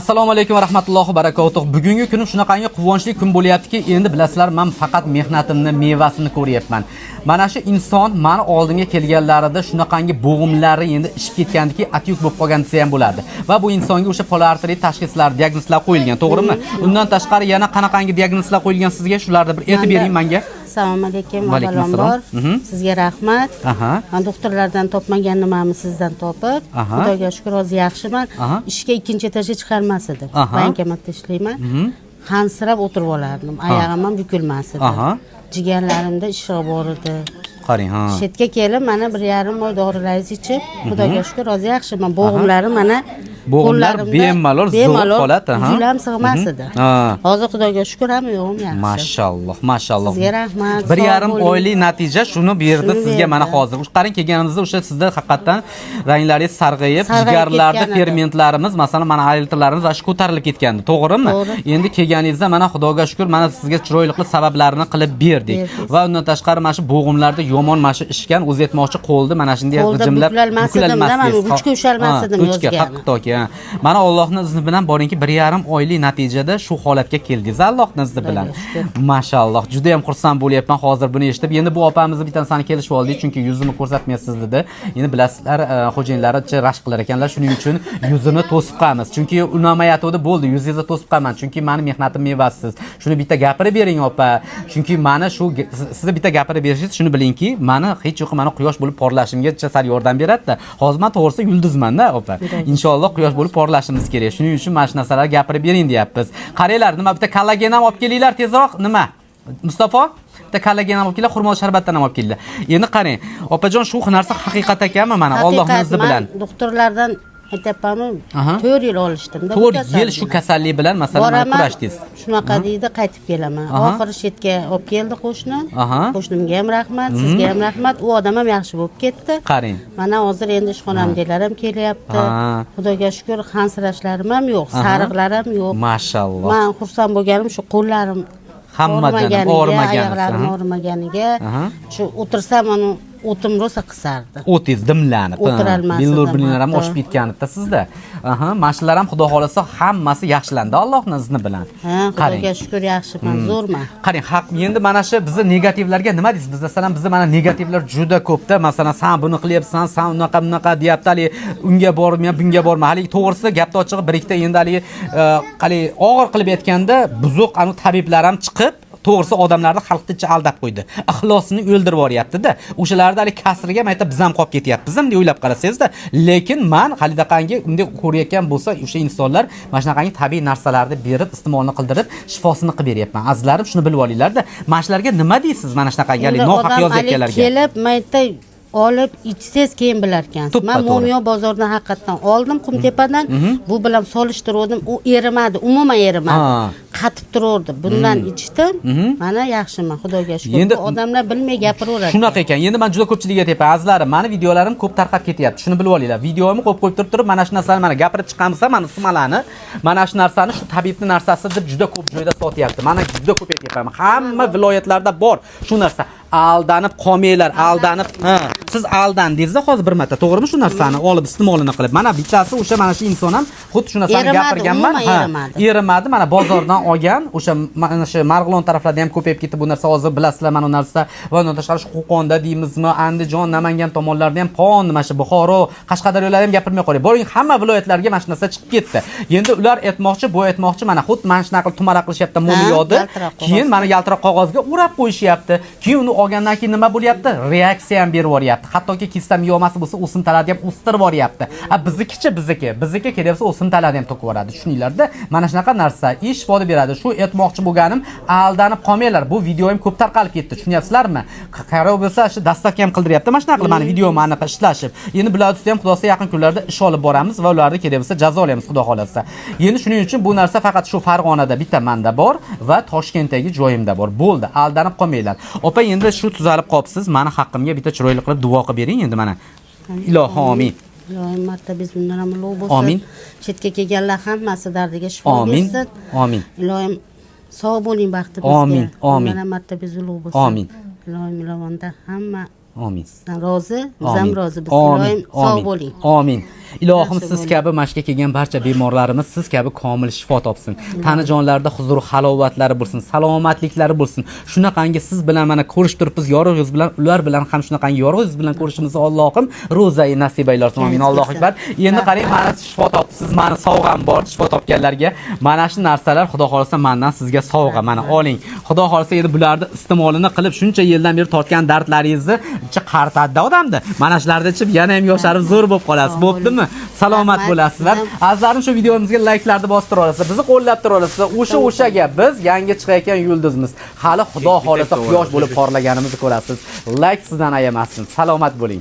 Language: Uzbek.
Assalomu alaykum va rahmatullohi va barakatuh. Bugungi kunim shunaqangi quvonchli kun bo'lyaptiki, endi bilasizlar, men faqat mehnatimni mevasini ko'ryapman. Mana shu inson meni oldimga kelganlarida shunaqangi bo'g'imlari endi ishib ketgandiki, atyuk bo'lib qolgan desa ham bo'ladi. Va bu insonga o'sha poliartrit tashxislar, diagnozlar qo'yilgan, to'g'rimi? Undan tashqari yana qanaqangi diagnozlar qo'yilgan sizga? Shularni bir aytib bering menga. Assalomu alaykum, avvalambor sizga rahmat. Men doktorlardan topmagan nimamni sizdan topib, Xudoga shukr, hozir yaxshiman. Ishga ikkinchi etajga chiqarmas edim. Bankomatda ishlayman. Hansirab o'tirib olardim. Oyog'im ham bukilmas edi. Jigarlarimda ishq bor edi. Qarang, ha. Chetga kelib, mana 1,5 oy dorilaringizni ichib, Xudoga shukr, hozir yaxshiman. Bo'g'imlarim mana bo'g'imlar bemalol zo'r holat, Julam sig'mas edi. Hozir Xudoga shukr, hamma yo'g'im yaxshi. Mashalloh, mashalloh. Sizga rahmat. 1,5 oylik natija shuni berdi sizga mana hozir. Qarang, kelganimizda o'sha sizda haqiqatan ranglaringiz sarg'ayib, jigarlarda fermentlarimiz, masalan, mana aliterlarimiz ash ko'tarilib ketgandi, to'g'rimi? Endi kelganingizda mana Xudoga shukr, mana sizga chiroyli sabablarini qilib berdik. Va undan tashqari mana shu bo'g'imlarda yomon mana shu ishgan, o'zi aytmoqchi qo'lda mana shunday g'ijimlab buklolmasdim, ruchka ushalmasdim yozgan. Mana Allohning izni bilan boringki 1,5 oylik natijada shu holatga keldingiz. Allohning izni bilan. Mashalloh, juda ham xursand bo'lyapman hozir buni eshitib. Endi bu opamizni bittansini kelishib oldik, chunki yuzini ko'rsatmaysiz dedi. Endi bilasizlar, xo'jayinlaricha rashk qilar ekanlar, shuning uchun yuzini to'sib qo'yamiz. Chunki unamayotdi, bo'ldi, yuzingizni to'sib qo'yaman, chunki meni mehnatim mevasiz. Shuni bitta gapirib bering, opa. Chunki meni shu sizni bitta gapirib berishingiz, shuni bilingki, meni hech yo'q, meni quyosh bo'lib porlashimga sal yordam beradi-da. Hozir men to'g'risi yulduzman-da, opa. Inshaalloh quyosh bo'lib porlashimiz kerak. Shuning uchun mana shu narsalarni gapirib bering deyapmiz. Qaranglar, nima bitta kollagen ham olib kelinglar tezroq, nima? Mustafo, bitta kollagen ham olib kelinglar, xurmo sharbatdan ham olib kelinglar. Endi qarang, opajon, shu narsa haqiqat ekanmi mana Allohning izni bilan? Doktorlardan aytapman, 4 yil olishdim-da. 4 yil shu kasallik bilan masalan kurashdingiz. Shunaqa deydi, qaytib kelaman. Oxiri chetga olib keldi qo'shnim. Qo'shnimga ham rahmat, sizga ham rahmat. U odam ham yaxshi bo'lib ketdi. Qarang. Mana hozir endi ishxonamdagilar ham kelyapti. Xudoga shukr, hansirashlarim ham yo'q, sariqlarim yo'q. Mashalloh. Men xursand bo'lganim shu qo'llarim hammadan oyoqlarim og'rimaganiga, shu o'tirsam uni o'tim rosa qisardi. O'tingiz dimlanib, bildirlar ham oshib ketganida sizda. Mashinalar ham xudo xolasa hammasi yaxshilandi Allohning izni bilan. Xudoga shukr, yaxshiman, zo'rman. Qarang, haq, endi mana shu bizni negativlarga nima deysiz? Biz masalan bizni mana negativlar juda ko'pda. Masalan, sen buni qilyapsan, sen unaqa deyapti, hali unga bormayman, bunga borma. Hali to'g'risi gapni ochig'i bir ikkita endi hali qali og'ir qilib aytganda buzuq anu tabiblar ham chiqib to'g'risi odamlarni xalqni aldab qo'ydi. Ixlosini o'ldirib yuboryapti-da. O'shalarda hali kasriga mayta biz ham qolib ketyapmiz, deb o'ylab qarasangizda. Lekin men xalidaqangi unday ko'rayotgan bo'lsa, o'sha insonlar mana shunaqangi tabiiy narsalarni berib, iste'molni qildirib, shifosini qilib beryapman. Azizlarim, shuni bilib olinglar-da. Mana shularga nima deysiz? Mana shunaqangi nohaq yozayotganlarga. Kelib, mayta olib ichsiz keyin bilar ekansiz. Men Mo'miyo bozordan haqiqatan oldim, Qumtepadan. Bu bilan solishtirdim, u erimadi, umuman erimadi. Qatib turardi. Bundan ichdim. Mana yaxshiman, Xudoga shukr. Bu odamlar bilmay gapiraveradi. Shunaqa ekan. Endi men juda ko'pchilikga aytayapman, azizlarim, meni videolarim ko'p tarqab ketyapti. Shuni bilib olinglar. Videomni qo'yib turib, mana shu narsani mana gapirib chiqamsa, mana ismalani, mana shu narsani shu tabibning narsasi deb juda ko'p joyda sotyapti. Mana juda ko'p aytayapman. Hamma viloyatlarda bor shu narsa. Aldanib qolmanglar, aldanib. Siz aldandingiz-da hozir bir marta, to'g'rimi shu narsani olib iste'molini qilib. Mana bittasi o'sha mana shu inson ham xuddi shu narsani gapirganman. Erimadi, mana bozordan olgan, o'sha mana shu Marg'ilon taraflarda ham ko'payib ketdi bu narsa. Hozir bilasizlar mana bu narsa. Va undan tashqari shu Qo'qonda deymizmi, Andijon, Namangan tomonlarda ham qon, mana shu Buxoro, Qashqadaryolar ham gapirmay qo'ying. Boring, hamma viloyatlarga mana shu narsa chiqib ketdi. Endi ular aytmoqchi, bu aytmoqchi, mana xuddi mana shu naql tumara qilishyapti Mo'miyodi. Keyin mana yaltiroq qog'ozga o'rab qo'yishyapti. Keyin uni olgandan keyin nima bo'lyapti? Reaksiya ham berib yuboryapti. Hattoki kistam miyomasi bo'lsa, o'simtalarni ham o'stirib yuboryapti. Bizniki kelyapsa o'simtalarni ham to'kib yuboradi. Tushuninglar-da, mana shunaqa narsa ish foyda beradi. Shu aytmoqchi bo'lganim, aldanib qolmanglar. Bu video ham ko'p tarqalib ketdi. Tushunyapsizlarmi? Qaror bo'lsa, shu dastavka ham qildiryapti. Mana shunaqa qilib, mana video mani ishlashib. Endi bular ustida ham xudosi yaqin kunlarda ish olib boramiz va ularni kelyapsa jazolaymiz, xudo xolasa. Endi shuning uchun bu narsa faqat shu Farg'onada bitta menda bor va Toshkentdagi joyimda bor. Bo'ldi, aldanib qolmanglar. Opa, endi shu tuzalib qolibsiz. Meni haqqimga bitta chiroyli qilib duo qilib bering endi mana. Ilohim, amin. Ilohim martabasiz bundan ham ulug' bo'lsin. Amin. Chetga kelganlar hammasi dardiga shifo bersin. Amin. Ilohim sog' bo'ling, baxti bizga. Amin. Amin. Bundan ham martabasiz ulug' bo'lsin. Amin. Ilohim ilovonda hamma Amin. Sizdan rozi, biz ham rozi. Biz iloyim sog' bo'ling. Amin. Ilohim siz kabi mashqqa kelgan barcha bemorlarimiz siz kabi komil shifo topsin. Tana jonlarida huzur, halovatlari bo'lsin, salomatliklari bo'lsin. Shunaqangi siz bilan mana ko'rish turibmiz, yorug' yuz bilan, ular bilan ham shunaqangi yorug' yuz bilan ko'rishimizni Allohim ro'zai nasib aylasin. Amin. Allohu akbar. Endi qarang, mana shifo topsiz, mana sovg'am bor shifo topganlarga. Mana shu narsalar Xudo xolasa mendan sizga sovg'a. Mana oling. Xudo xolasa endi bularni iste'molini qilib shuncha yildan beri tortgan dardlaringizni qaritadi odamda. Mana shularni ichib yana ham yosharib zo'r bo'lib qolasiz. Bo'ptimi? Salomat bo'lasizlar. Azizlarim, shu videomizga layklarni bostira olasizlar. Bizni qo'llab tura olasizlar. O'shaga biz yangi chiqayotgan yulduzmiz. Hali Xudo xolasa quyosh bo'lib porlaganimizni ko'rasiz. Layk sizdan ayamassin. Salomat bo'ling.